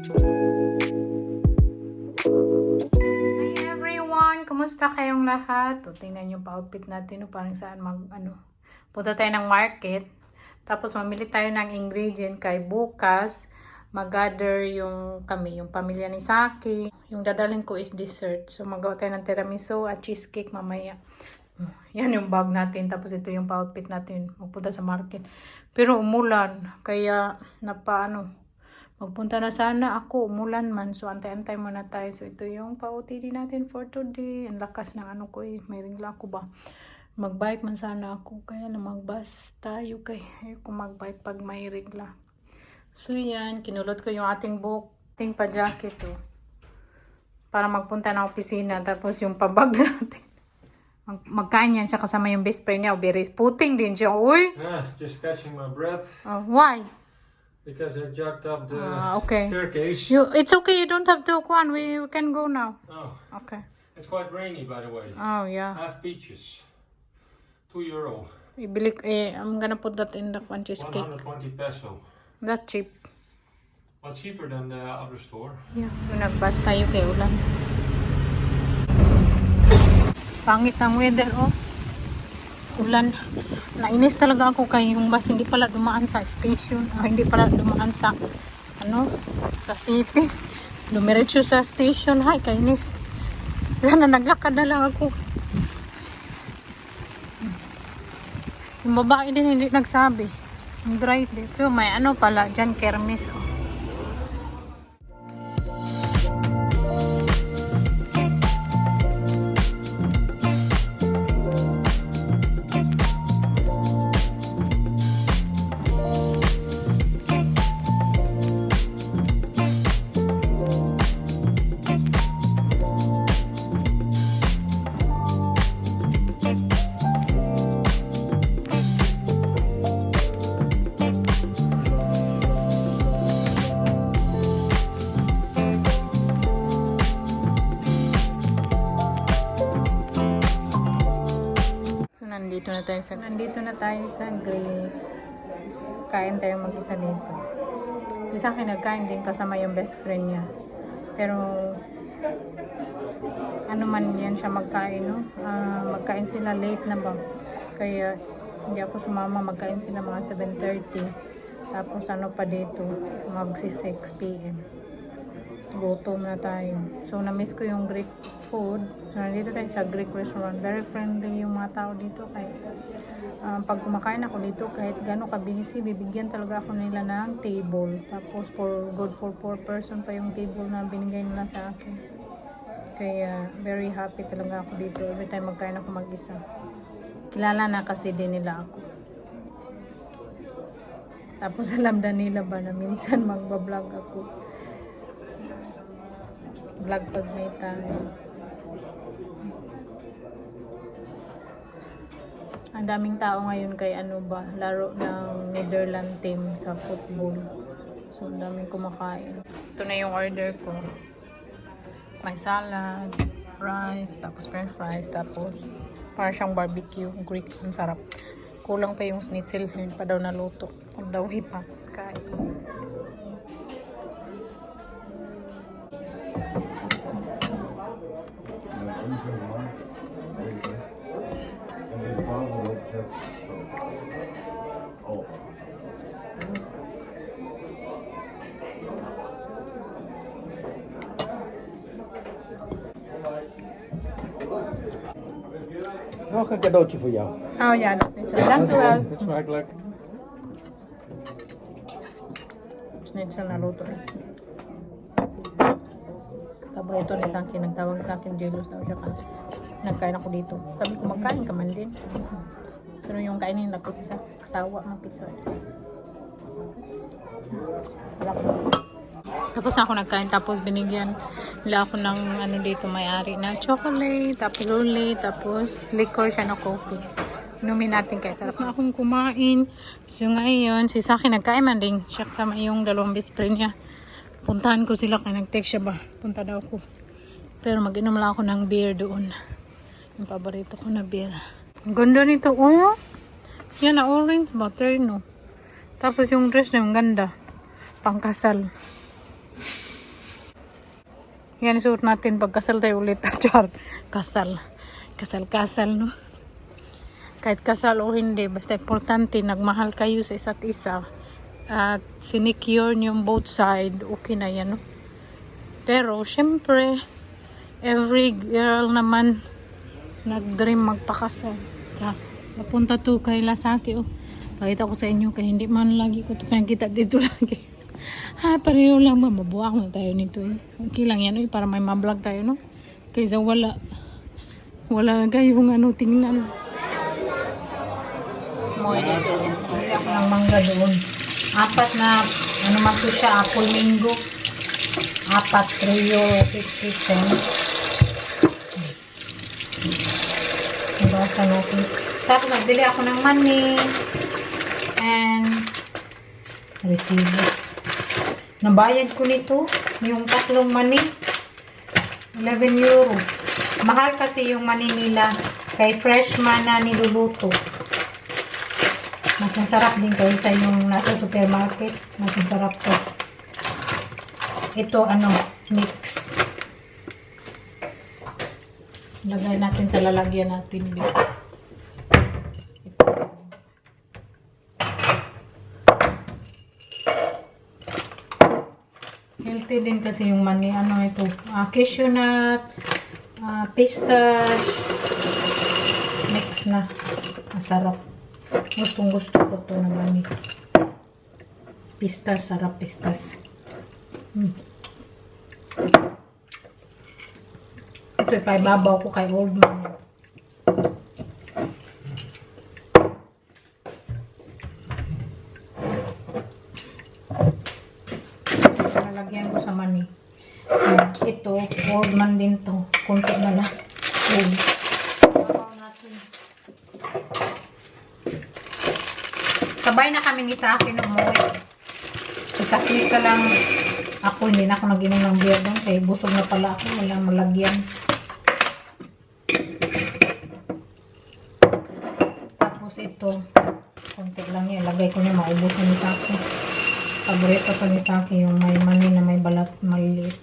Hi everyone! Kumusta kayong lahat? O, tingnan yung pa-outfit natin. O, parang saan punta tayo ng market. Tapos mamili tayo ng ingredient kay bukas. Mag-gather yung pamilya ni Saki. Yung dadalhin ko is dessert. So magawa tayo ng tiramisu at cheesecake mamaya. Yan yung bag natin. Tapos ito yung pa-outfit natin. Magpunta sa market. Pero umulan. Kaya magpunta na sana ako, umulan man. So, antay-antay muna tayo. So, ito yung pa-OTD natin for today. Ang lakas ng may ringla ko ba. Mag-bike man sana ako. Kaya na mag-bus tayo. Ayoko mag-bike pag may ringla. So, yan. Kinulot ko yung ating book. Ating pa-jacket, oh. Para magpunta ng opisina. Tapos yung pa-bag natin. Magkain yan siya kasama yung best friend niya. Very puting din siya. Uy! Just catching my breath. Why? Because I jacked up the okay. staircase. It's okay, you don't have to go on. We can go now. Oh. Okay. It's quite rainy, by the way. Oh, yeah. Half peaches. €2. I'm gonna put that in the cheesecake. 120 peso. That's cheap. Well, cheaper than the other store. Yeah. So, nagbus tayo kay ulan. Pangit ng weather, oh. Ulan. Nainis talaga ako kay yung bus hindi pala dumaan sa station. Hindi pala dumaan sa sa city. Dumiretso sa station. Hay, kainis. Sana naglakad na lang ako. Yung babae din hindi nagsabi. Yung driver. So, may pala dyan, kermis. Oh. Nandito na tayo sa Greek. Kain tayo mag-isa dito. Isa akin nagkain din kasama yung best friend niya. Pero man yan siya magkain, no? Magkain sila late na ba? Kaya hindi ako sumama, magkain sila mga 7:30. Tapos pa dito, magsi 6 p.m. Gutom na tayo. So, na-miss ko yung Greek food. So, nandito tayo sa Greek restaurant. Very friendly yung mga tao dito. Kahit pag kumakain ako dito, kahit gano'n ka-busy, bibigyan talaga ako nila ng table. Tapos, good for 4 person pa yung table na binigay nila sa akin. Kaya, very happy talaga ako dito. Every time magkain ako mag-isa. Kilala na kasi din nila ako. Tapos, alam na nila ba na minsan magbablog ako. Vlog pag may time. Ang daming tao ngayon kay laro ng Netherlands team sa football. So, ang daming kumakain. Ito na yung order ko. May salad, rice, tapos french fries, tapos para siyang barbecue, Greek. Ang sarap. Kulang pa yung schnitzel. Yun pa daw naluto. Ang daw hipa. Kain. Nog een cadeautje voor jou. Oh ja, dat is niet zo. Dank u wel. Smakelijk. Schnitzel na luto. Paborito ni Saki, nagtawag sa akin, jealous daw siya kasi nagkain ako dito. Sabi ko, magkain ka man din. Pero yung kainin na pizza, kasawa ng pizza. Tapos na ako nagkain, tapos binigyan nila ako ng dito may-ari na chocolate, tapos luli, tapos liquor siya na coffee. Inumin natin kaya sarap na akong kumain. So ngayon, si Saki nagkain man din siya kasama yung dalawang best friend niya. Puntahan ko sila kaya nag-text siya ba. Punta daw ko. Pero mag-inom lang ako ng beer doon. Yung paborito ko na beer. Ang ganda nito. Oh! Yan na orange ba? Terno. Tapos yung dress na yung ganda. Pangkasal. Yan suot natin pag kasal tayo ulit. Char. Kasal. Kasal, no? Kahit kasal o hindi, basta importante, nagmahal kayo sa isa't isa. At sinecure yung both side, okay na yan, no? Pero, syempre, every girl naman, nag-dream magpakasal. Tsaka, napunta to kay Lasaki, oh. Pakita ko sa inyo, kaya hindi man lagi ko ito pinakita dito lagi. Pareho lang ba? Mabuwak na tayo nito, eh. Okay lang yan, eh, para may mablog tayo, no? Kaysa wala kayong tingnan. Moy dito. Hindi ako ng mangga doon. 4 na, man to siya, apple mango. 4, 3 euro 50 cents. Nabasa natin. Tapos nagbili ako ng money. And resibo. Nabayad ko nito. Yung 3 money. 11 euro. Mahal kasi yung money nila. Kay freshman na niluluto. Mas masarap din kaysa yung nasa supermarket. Mas masarap to. Ito, mix. Lagay natin sa lalagyan natin dito. Healthy din kasi yung mani. Ito? Cashew nut, pistache, mix na. Masarap. Gustong gusto ko to na mani. Pistache, sarap pistache. Ito ipaibabaw ko kay Old Man. Lalagyan ko sa mani. Ito, Old Man din to. Kunti na lang. Babaw natin. Sabay na kami ni sa akin umuwi. Kasi ka lang ako, hindi na ako nag-inom ng beer doon. Kaya busog na pala ako. Walang malagyan. Tapos ito, konti lang yan. Lagay ko niya, maubusan ni Saki. Paborito ko ni Saki yung may mani na may balat maliliit.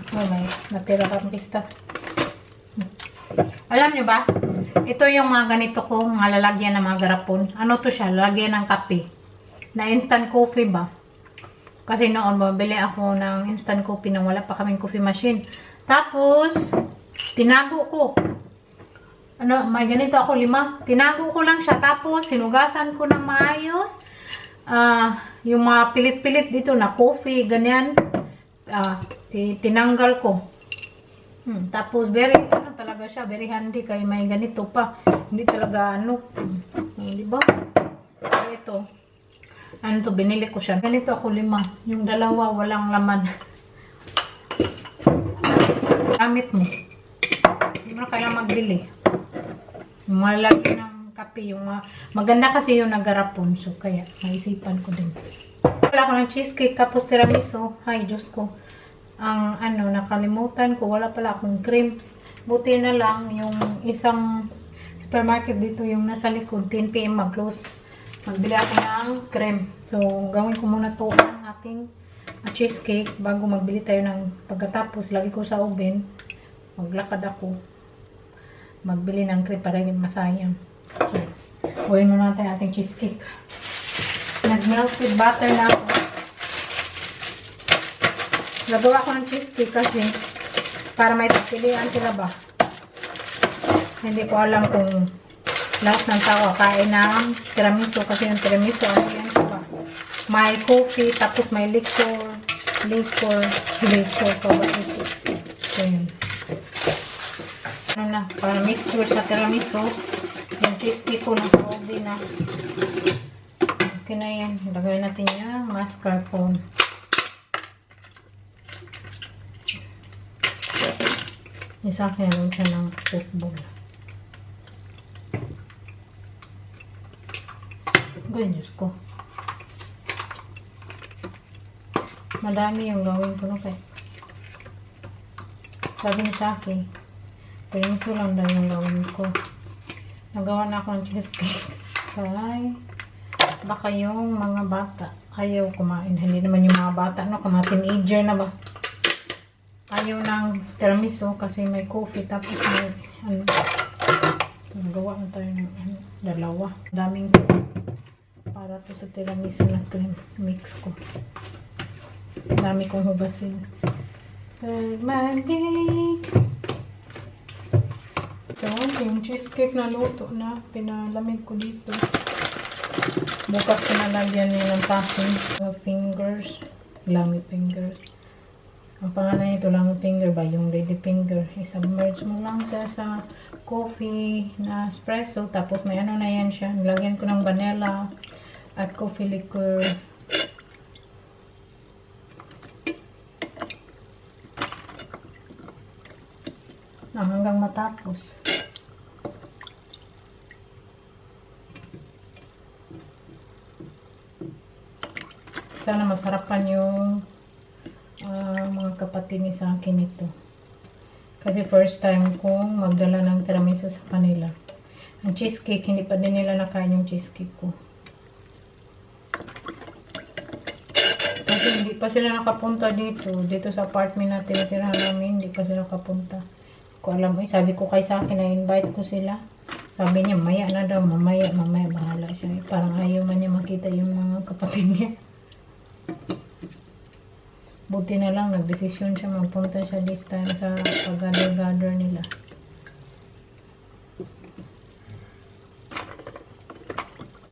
Okay, natira ka ng pista. Alam nyo ba? Ito yung mga ganito ko, mga lalagyan ng mga garapon. Ano to siya? Lalagyan ng kape. Na instant coffee ba? Kasi noon, bumili ako ng instant coffee nang wala pa kaming coffee machine. Tapos, tinago ko. May ganito ako 5. Tinago ko lang siya. Tapos, sinugasan ko ng maayos. Yung mga pilit-pilit dito na coffee, ganyan. Tinanggal ko. Tapos, very, talaga siya, very handy kaya may ganito pa. Hindi talaga, di ba? Ito. Binili ko siya. Ganito ako 5. Yung 2, walang laman. Gamit mo. Hindi mo na kailangan magbili. Yung malaki ng kape. Maganda kasi yung nagarapon. So, kaya, naisipan ko din. Wala ko ng cheesecake, tapos tiramisu. Ay, Diyos ko. Ang nakalimutan ko, wala pala akong cream. Buti na lang yung isang supermarket dito yung nasa likod, 10 PM mag-close. Magbili ako ng cream. So, gawin ko muna to ang ating cheesecake bago magbili tayo ng pagkatapos. Lagi ko sa oven. Maglakad ako. Magbili ng cream para hindi masayang. So, gawin muna natin ating cheesecake. Nag-melted butter na ako. Nagawa ko ng cheesecake kasi para may pagpilian sila ba. Hindi ko alam kung lahat ng tao kain ng tiramisu kasi yung tiramisu yan ba? May coffee tapos may liquor pa ba ito? So yun. Para mixture sa tiramisu yung cheesecake ko ng coffee na okay na yan. Lagay natin yung mascarpone. Isa kaya lang siya ng football. Ganyan ko. Madami yung gawin ko. Okay. Sabi niya sa akin, tiramisu lang daw yung gawin ko. Nagawa na ako ng cheesecake. Kaya, baka yung mga bata. Ayaw kumain. Hindi naman yung mga bata, no? Mga teenager na ba? Ayaw ng tiramisu kasi may coffee. Tapos may, ano, gawa na tayo ng dalawa. Daming para to sa tiramisu na cream mix ko. Dami kong hugasin. Mag-bake. So, yung cheesecake na luto na. Pinalamig ko dito. Bukas ko nalagyan niya ng topping. Fingers. Lummy fingers. Ang pangalan nito, lummy finger ba? Yung lady finger. I-submerge mo lang siya sa coffee na espresso. Tapos may ano na yan siya. Nilagyan ko ng vanilla at coffee liquor. Hanggang matapos. Sana masarapan yung mga kapatid ni sa akin ito. Kasi first time kong magdala ng tiramisu sa kanila. Ang cheesecake, hindi pa din nila nakain yung cheesecake ko. Kasi hindi pa sila nakapunta dito. Dito sa apartment na tinitirahan namin, hindi pa sila nakapunta. Ko alam, sabi ko kay sa akin, na-invite ko sila. Sabi niya, maya na daw, mamaya, bahala siya. Parang ayaw man niya makita yung mga kapatid niya. Buti na lang, nagdesisyon siya, magpunta siya this time sa pag-gather nila.